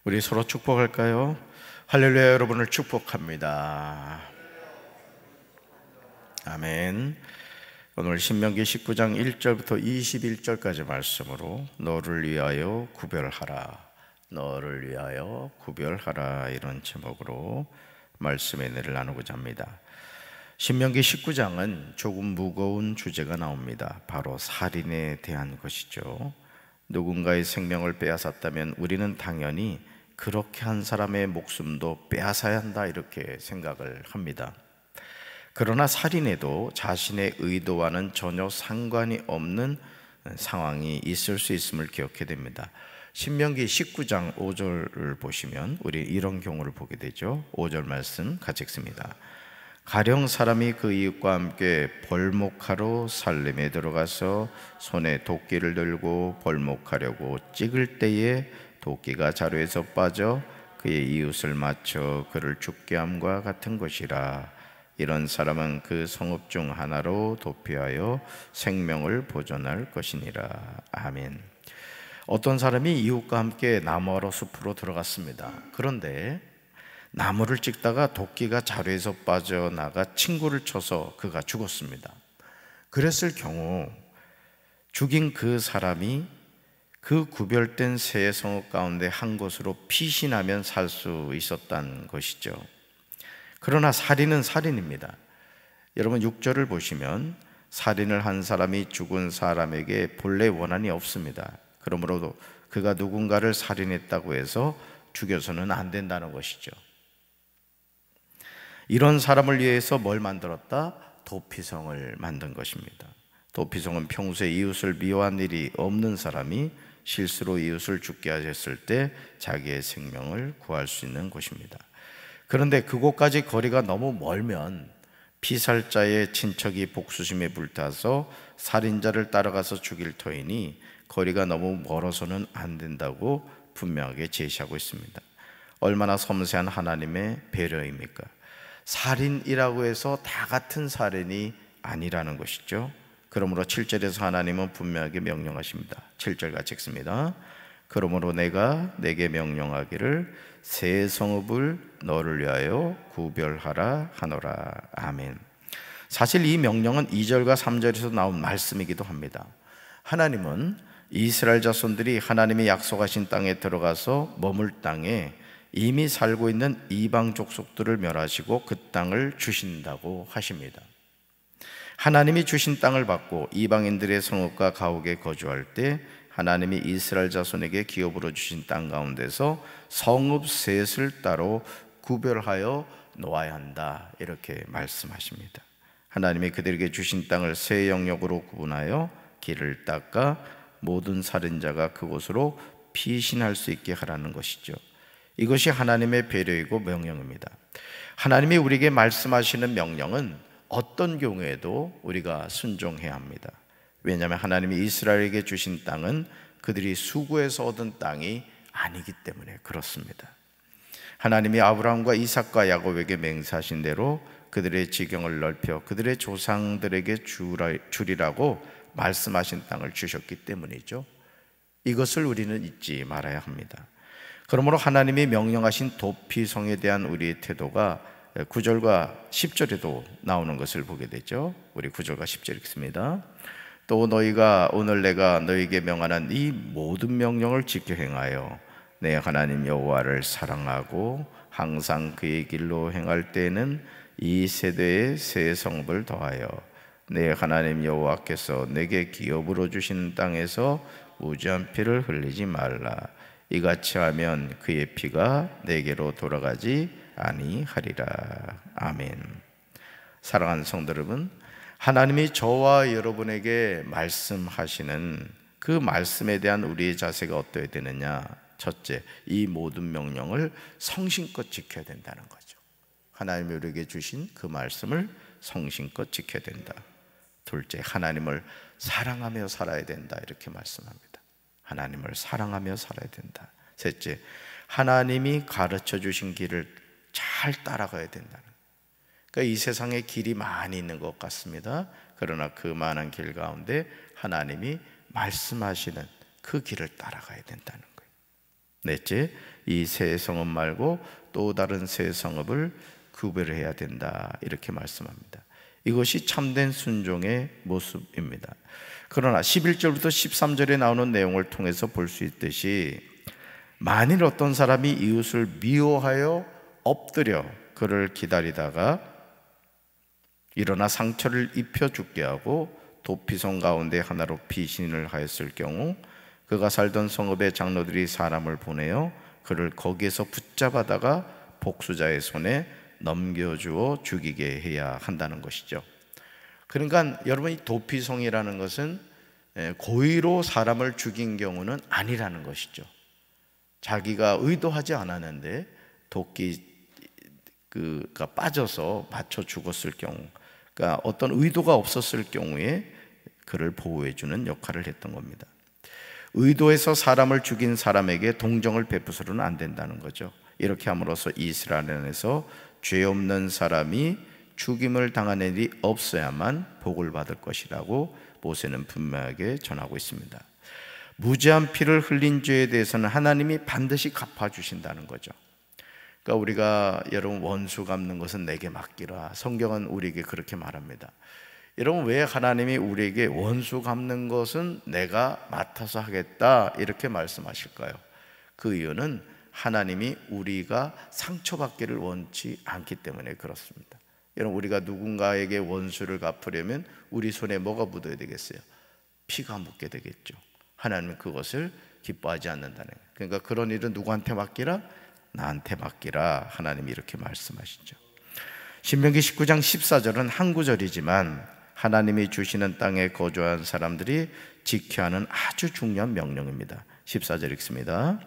우리 서로 축복할까요? 할렐루야. 여러분을 축복합니다. 아멘. 오늘 신명기 19장 1절부터 21절까지 말씀으로 너를 위하여 구별하라, 너를 위하여 구별하라, 이런 제목으로 말씀의 은혜를 나누고자 합니다. 신명기 19장은 조금 무거운 주제가 나옵니다. 바로 살인에 대한 것이죠. 누군가의 생명을 빼앗았다면 우리는 당연히 그렇게 한 사람의 목숨도 빼앗아야 한다, 이렇게 생각을 합니다. 그러나 살인에도 자신의 의도와는 전혀 상관이 없는 상황이 있을 수 있음을 기억해야 됩니다. 신명기 19장 5절을 보시면 우리 이런 경우를 보게 되죠. 5절 말씀 같이 읽습니다. 가령 사람이 그 이웃과 함께 벌목하러 살림에 들어가서 손에 도끼를 들고 벌목하려고 찍을 때에 도끼가 자루에서 빠져 그의 이웃을 맞춰 그를 죽게 함과 같은 것이라. 이런 사람은 그 성읍 중 하나로 도피하여 생명을 보존할 것이니라. 아멘. 어떤 사람이 이웃과 함께 나무하러 숲으로 들어갔습니다. 그런데 나무를 찍다가 도끼가 자루에서 빠져나가 친구를 쳐서 그가 죽었습니다. 그랬을 경우 죽인 그 사람이 그 구별된 세 성읍 가운데 한 곳으로 피신하면 살 수 있었다는 것이죠. 그러나 살인은 살인입니다. 여러분 6절을 보시면 살인을 한 사람이 죽은 사람에게 본래 원한이 없습니다. 그러므로 그가 누군가를 살인했다고 해서 죽여서는 안 된다는 것이죠. 이런 사람을 위해서 뭘 만들었다? 도피성을 만든 것입니다. 도피성은 평소에 이웃을 미워한 일이 없는 사람이 실수로 이웃을 죽게 하셨을 때 자기의 생명을 구할 수 있는 곳입니다. 그런데 그곳까지 거리가 너무 멀면 피살자의 친척이 복수심에 불타서 살인자를 따라가서 죽일 터이니 거리가 너무 멀어서는 안 된다고 분명하게 제시하고 있습니다. 얼마나 섬세한 하나님의 배려입니까? 살인이라고 해서 다 같은 살인이 아니라는 것이죠. 그러므로 7절에서 하나님은 분명하게 명령하십니다. 7절 같이 읽습니다. 그러므로 내가 내게 명령하기를 세 성읍을 너를 위하여 구별하라 하노라. 아멘. 사실 이 명령은 2절과 3절에서 나온 말씀이기도 합니다. 하나님은 이스라엘 자손들이 하나님이 약속하신 땅에 들어가서 머물 땅에 이미 살고 있는 이방 족속들을 멸하시고 그 땅을 주신다고 하십니다. 하나님이 주신 땅을 받고 이방인들의 성읍과 가옥에 거주할 때 하나님이 이스라엘 자손에게 기업으로 주신 땅 가운데서 성읍 셋을 따로 구별하여 놓아야 한다, 이렇게 말씀하십니다. 하나님이 그들에게 주신 땅을 세 영역으로 구분하여 길을 닦아 모든 살인자가 그곳으로 피신할 수 있게 하라는 것이죠. 이것이 하나님의 배려이고 명령입니다. 하나님이 우리에게 말씀하시는 명령은 어떤 경우에도 우리가 순종해야 합니다. 왜냐하면 하나님이 이스라엘에게 주신 땅은 그들이 수고해서 얻은 땅이 아니기 때문에 그렇습니다. 하나님이 아브라함과 이삭과 야곱에게 맹세하신 대로 그들의 지경을 넓혀 그들의 조상들에게 주리라고 말씀하신 땅을 주셨기 때문이죠. 이것을 우리는 잊지 말아야 합니다. 그러므로 하나님이 명령하신 도피성에 대한 우리의 태도가 9절과 10절에도 나오는 것을 보게 되죠. 우리 9절과 10절 읽습니다. 또 너희가 오늘 내가 너희에게 명하는 이 모든 명령을 지켜 행하여 내 하나님 여호와를 사랑하고 항상 그의 길로 행할 때에는 이 세대의 새 성읍을 더하여 내 하나님 여호와께서 내게 기업으로 주시는 땅에서 무죄한 피를 흘리지 말라. 이같이 하면 그의 피가 내게로 돌아가지 아니하리라. 아멘. 사랑하는 성도 여러분, 하나님이 저와 여러분에게 말씀하시는 그 말씀에 대한 우리의 자세가 어떠해야 되느냐? 첫째, 이 모든 명령을 성심껏 지켜야 된다는 거죠. 하나님이 우리에게 주신 그 말씀을 성심껏 지켜야 된다. 둘째, 하나님을 사랑하며 살아야 된다, 이렇게 말씀합니다. 하나님을 사랑하며 살아야 된다. 셋째, 하나님이 가르쳐 주신 길을 잘 따라가야 된다는. 그러니까 이 세상에 길이 많이 있는 것 같습니다. 그러나 그 많은 길 가운데 하나님이 말씀하시는 그 길을 따라가야 된다는 거예요. 넷째, 이 새 성읍 말고 또 다른 새 성읍을 구별해야 된다, 이렇게 말씀합니다. 이것이 참된 순종의 모습입니다. 그러나 11절부터 13절에 나오는 내용을 통해서 볼 수 있듯이, 만일 어떤 사람이 이웃을 미워하여 엎드려 그를 기다리다가 일어나 상처를 입혀 죽게 하고 도피성 가운데 하나로 피신을 하였을 경우, 그가 살던 성읍의 장로들이 사람을 보내어 그를 거기에서 붙잡아다가 복수자의 손에 넘겨주어 죽이게 해야 한다는 것이죠. 그러니까 여러분, 이 도피성이라는 것은 고의로 사람을 죽인 경우는 아니라는 것이죠. 자기가 의도하지 않았는데 도끼가 빠져서 맞춰 죽었을 경우, 그러니까 어떤 의도가 없었을 경우에 그를 보호해주는 역할을 했던 겁니다. 의도해서 사람을 죽인 사람에게 동정을 베푸서는 안 된다는 거죠. 이렇게 함으로써 이스라엘 안에서 죄 없는 사람이 죽임을 당하는 일이 없어야만 복을 받을 것이라고 모세는 분명하게 전하고 있습니다. 무죄한 피를 흘린 죄에 대해서는 하나님이 반드시 갚아주신다는 거죠. 그러니까 우리가, 여러분, 원수 갚는 것은 내게 맡기라, 성경은 우리에게 그렇게 말합니다. 여러분, 왜 하나님이 우리에게 원수 갚는 것은 내가 맡아서 하겠다 이렇게 말씀하실까요? 그 이유는 하나님이 우리가 상처받기를 원치 않기 때문에 그렇습니다. 여러분, 우리가 누군가에게 원수를 갚으려면 우리 손에 뭐가 묻어야 되겠어요? 피가 묻게 되겠죠. 하나님은 그것을 기뻐하지 않는다는 거예요. 그러니까 그런 일은 누구한테 맡기라? 나한테 맡기라, 하나님이 이렇게 말씀하시죠. 신명기 19장 14절은 한 구절이지만 하나님이 주시는 땅에 거주한 사람들이 지켜야 하는 아주 중요한 명령입니다. 14절 읽습니다.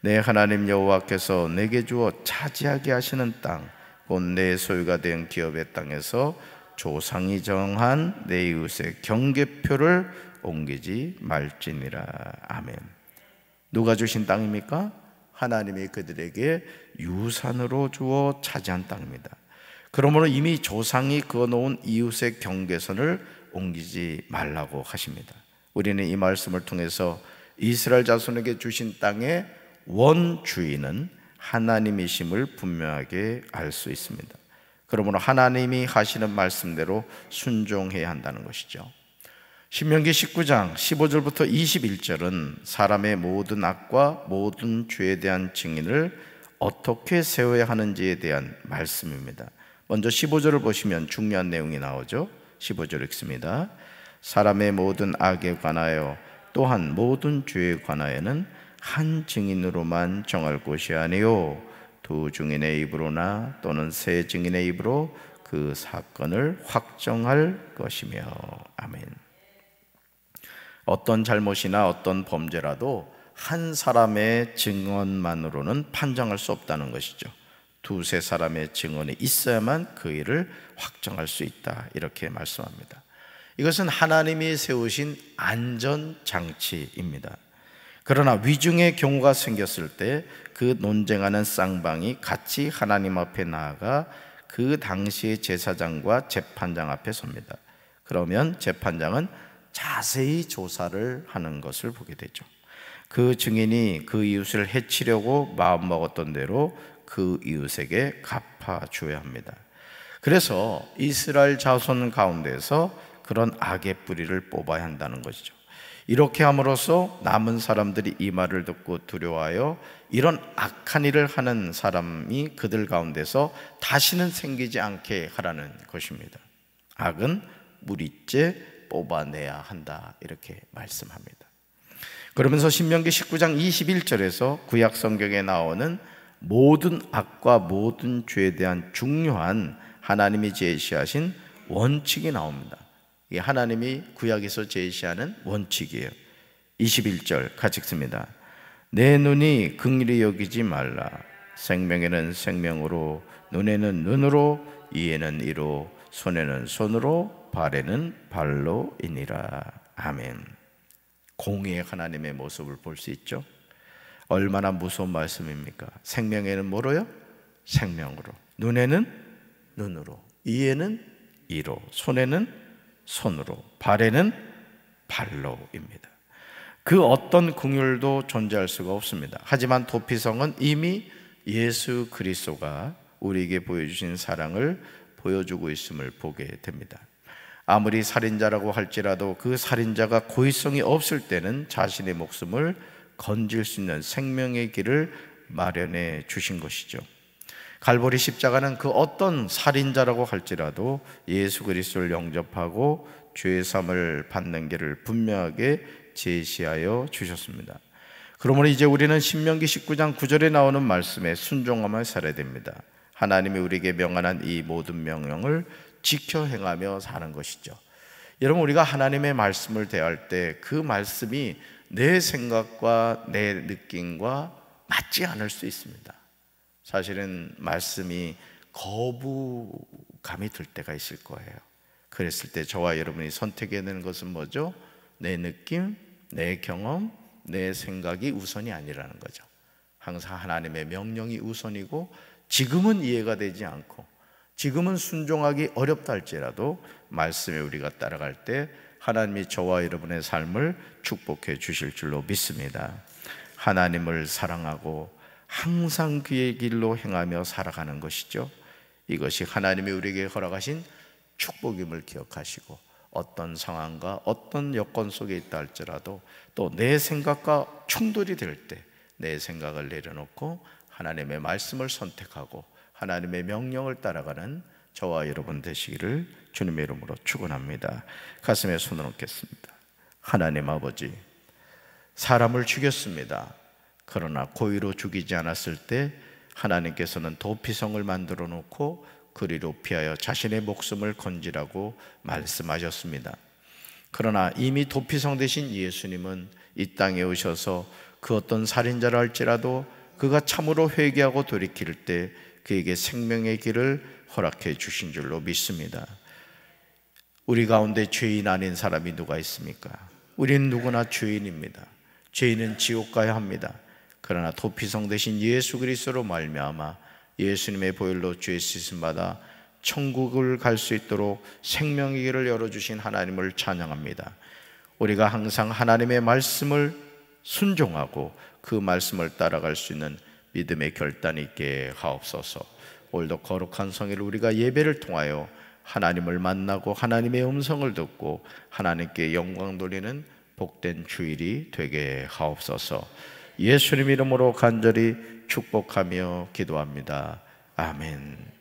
내 하나님 여호와께서 내게 주어 차지하게 하시는 땅, 곧 내 소유가 된 기업의 땅에서 조상이 정한 내 이웃의 경계표를 옮기지 말지니라. 아멘. 누가 주신 땅입니까? 하나님이 그들에게 유산으로 주어 차지한 땅입니다. 그러므로 이미 조상이 그어놓은 이웃의 경계선을 옮기지 말라고 하십니다. 우리는 이 말씀을 통해서 이스라엘 자손에게 주신 땅의 원주인은 하나님이심을 분명하게 알 수 있습니다. 그러므로 하나님이 하시는 말씀대로 순종해야 한다는 것이죠. 신명기 19장 15절부터 21절은 사람의 모든 악과 모든 죄에 대한 증인을 어떻게 세워야 하는지에 대한 말씀입니다. 먼저 15절을 보시면 중요한 내용이 나오죠. 15절 읽습니다. 사람의 모든 악에 관하여 또한 모든 죄에 관하여는 한 증인으로만 정할 것이 아니요 두 증인의 입으로나 또는 세 증인의 입으로 그 사건을 확정할 것이며. 아멘. 어떤 잘못이나 어떤 범죄라도 한 사람의 증언만으로는 판정할 수 없다는 것이죠. 두세 사람의 증언이 있어야만 그 일을 확정할 수 있다, 이렇게 말씀합니다. 이것은 하나님이 세우신 안전장치입니다. 그러나 위중의 경우가 생겼을 때 그 논쟁하는 쌍방이 같이 하나님 앞에 나아가 그 당시의 제사장과 재판장 앞에 섭니다. 그러면 재판장은 자세히 조사를 하는 것을 보게 되죠. 그 증인이 그 이웃을 해치려고 마음먹었던 대로 그 이웃에게 갚아줘야 합니다. 그래서 이스라엘 자손 가운데서 그런 악의 뿌리를 뽑아야 한다는 것이죠. 이렇게 함으로써 남은 사람들이 이 말을 듣고 두려워하여 이런 악한 일을 하는 사람이 그들 가운데서 다시는 생기지 않게 하라는 것입니다. 악은 무리째 뽑아내야 한다, 이렇게 말씀합니다. 그러면서 신명기 19장 21절에서 구약 성경에 나오는 모든 악과 모든 죄에 대한 중요한 하나님이 제시하신 원칙이 나옵니다. 이게 하나님이 구약에서 제시하는 원칙이에요. 21절 같이 읽습니다. 내 눈이 긍휼히 여기지 말라. 생명에는 생명으로, 눈에는 눈으로, 이에는 이로, 손에는 손으로, 발에는 발로이니라. 아멘. 공의의 하나님의 모습을 볼 수 있죠. 얼마나 무서운 말씀입니까? 생명에는 뭐로요? 생명으로, 눈에는 눈으로, 이에는 이로, 손에는 손으로, 발에는 발로입니다. 그 어떤 긍휼도 존재할 수가 없습니다. 하지만 도피성은 이미 예수 그리스도가 우리에게 보여주신 사랑을 보여주고 있음을 보게 됩니다. 아무리 살인자라고 할지라도 그 살인자가 고의성이 없을 때는 자신의 목숨을 건질 수 있는 생명의 길을 마련해 주신 것이죠. 갈보리 십자가는 그 어떤 살인자라고 할지라도 예수 그리스도를 영접하고 죄 사함을 받는 길을 분명하게 제시하여 주셨습니다. 그러므로 이제 우리는 신명기 19장 9절에 나오는 말씀에 순종하며 살아야 됩니다. 하나님이 우리에게 명하는 이 모든 명령을 지켜 행하며 사는 것이죠. 여러분, 우리가 하나님의 말씀을 대할 때 그 말씀이 내 생각과 내 느낌과 맞지 않을 수 있습니다. 사실은 말씀이 거부감이 들 때가 있을 거예요. 그랬을 때 저와 여러분이 선택해야 되는 것은 뭐죠? 내 느낌, 내 경험, 내 생각이 우선이 아니라는 거죠. 항상 하나님의 명령이 우선이고, 지금은 이해가 되지 않고 지금은 순종하기 어렵다 할지라도 말씀에 우리가 따라갈 때 하나님이 저와 여러분의 삶을 축복해 주실 줄로 믿습니다. 하나님을 사랑하고 항상 그의 길로 행하며 살아가는 것이죠. 이것이 하나님이 우리에게 허락하신 축복임을 기억하시고, 어떤 상황과 어떤 여건 속에 있다 할지라도 또 내 생각과 충돌이 될 때 내 생각을 내려놓고 하나님의 말씀을 선택하고 하나님의 명령을 따라가는 저와 여러분 되시기를 주님의 이름으로 축원합니다. 가슴에 손을 얹겠습니다. 하나님 아버지, 사람을 죽였습니다. 그러나 고의로 죽이지 않았을 때 하나님께서는 도피성을 만들어 놓고 그리로 피하여 자신의 목숨을 건지라고 말씀하셨습니다. 그러나 이미 도피성 되신 예수님은 이 땅에 오셔서 그 어떤 살인자라 할지라도 그가 참으로 회개하고 돌이킬 때 그에게 생명의 길을 허락해 주신 줄로 믿습니다. 우리 가운데 죄인 아닌 사람이 누가 있습니까? 우리는 누구나 죄인입니다. 죄인은 지옥 가야 합니다. 그러나 도피성 되신 예수 그리스도로 말미암아 예수님의 보혈로 죄 씻음 받아 천국을 갈 수 있도록 생명의 길을 열어주신 하나님을 찬양합니다. 우리가 항상 하나님의 말씀을 순종하고 그 말씀을 따라갈 수 있는 믿음의 결단이 있게 하옵소서. 오늘도 거룩한 성일 우리가 예배를 통하여 하나님을 만나고 하나님의 음성을 듣고 하나님께 영광 돌리는 복된 주일이 되게 하옵소서. 예수님 이름으로 간절히 축복하며 기도합니다. 아멘.